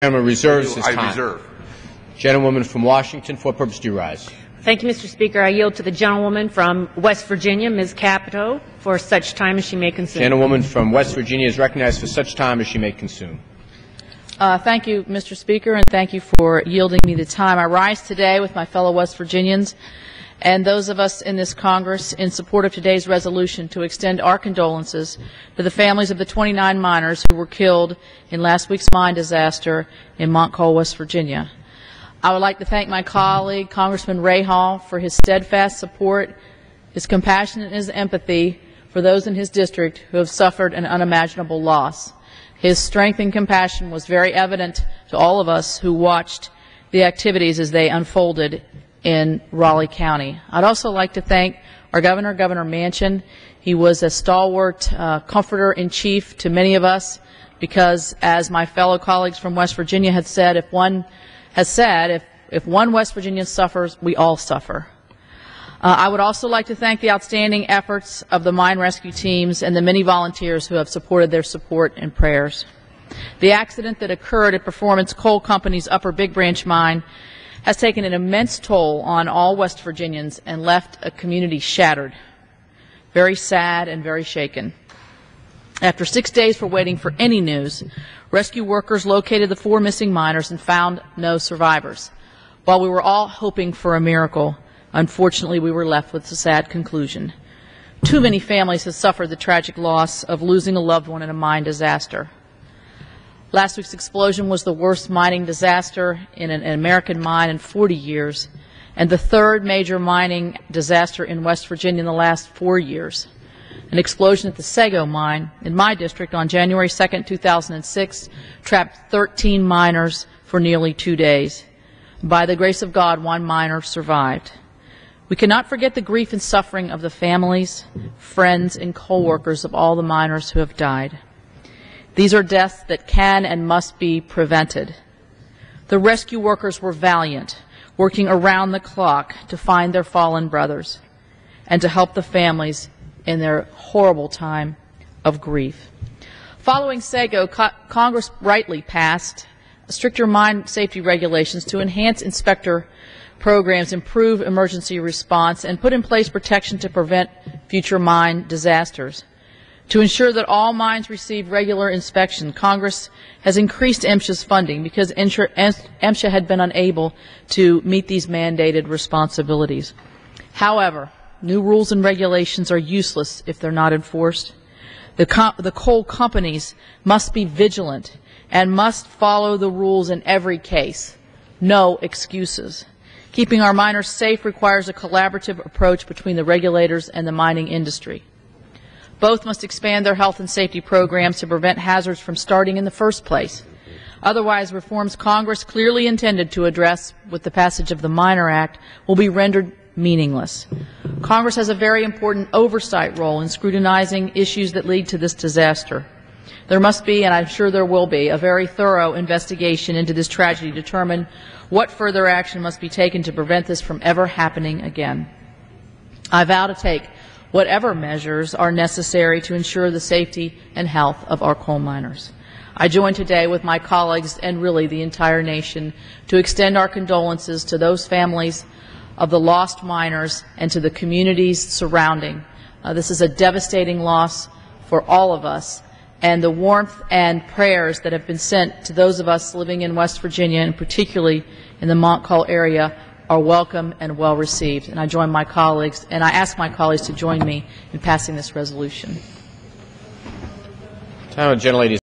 Gentleman reserves his time. I reserve. Gentlewoman from Washington, for what purpose do you rise? Thank you, Mr. Speaker. I yield to the gentlewoman from West Virginia, Ms. Capito, for such time as she may consume. Gentlewoman from West Virginia is recognized for such time as she may consume. Thank you, Mr. Speaker, and thank you for yielding me the time. I rise today with my fellow West Virginians and those of us in this Congress in support of today's resolution to extend our condolences to the families of the 29 miners who were killed in last week's mine disaster in Montcalm, West Virginia. I would like to thank my colleague, Congressman Ray Hall, for his steadfast support, his compassion, and his empathy for those in his district who have suffered an unimaginable loss. His strength and compassion was very evident to all of us who watched the activities as they unfolded in Raleigh County. I'd also like to thank our governor, Governor Manchin. He was a stalwart comforter-in-chief to many of us because, as my fellow colleagues from West Virginia had said, if one West Virginian suffers, we all suffer. I would also like to thank the outstanding efforts of the mine rescue teams and the many volunteers who have supported their support and prayers. The accident that occurred at Performance Coal Company's Upper Big Branch mine has taken an immense toll on all West Virginians and left a community shattered, very sad and very shaken. After 6 days for waiting for any news, rescue workers located the 4 missing miners and found no survivors. While we were all hoping for a miracle, unfortunately we were left with a sad conclusion. Too many families have suffered the tragic loss of losing a loved one in a mine disaster. Last week's explosion was the worst mining disaster in an American mine in 40 years, and the 3rd major mining disaster in West Virginia in the last 4 years. An explosion at the Sago mine in my district on January 2, 2006, trapped 13 miners for nearly 2 days. By the grace of God, 1 miner survived. We cannot forget the grief and suffering of the families, friends, and co-workers of all the miners who have died. These are deaths that can and must be prevented. The rescue workers were valiant, working around the clock to find their fallen brothers and to help the families in their horrible time of grief. Following Sago, Congress rightly passed stricter mine safety regulations to enhance inspector programs, improve emergency response, and put in place protection to prevent future mine disasters. To ensure that all mines receive regular inspection, Congress has increased MSHA's funding because MSHA had been unable to meet these mandated responsibilities. However, new rules and regulations are useless if they're not enforced. The coal companies must be vigilant and must follow the rules in every case. No excuses. Keeping our miners safe requires a collaborative approach between the regulators and the mining industry. Both must expand their health and safety programs to prevent hazards from starting in the first place. Otherwise, reforms Congress clearly intended to address with the passage of the Miner Act will be rendered meaningless. Congress has a very important oversight role in scrutinizing issues that lead to this disaster. There must be, and I'm sure there will be, a very thorough investigation into this tragedy to determine what further action must be taken to prevent this from ever happening again. I vow to take whatever measures are necessary to ensure the safety and health of our coal miners. I join today with my colleagues and really the entire nation to extend our condolences to those families of the lost miners and to the communities surrounding. This is a devastating loss for all of us, and the warmth and prayers that have been sent to those of us living in West Virginia, and particularly in the Montcalm area, are welcome and well received. And I join my colleagues, and I ask my colleagues to join me in passing this resolution. Time, gentlelady.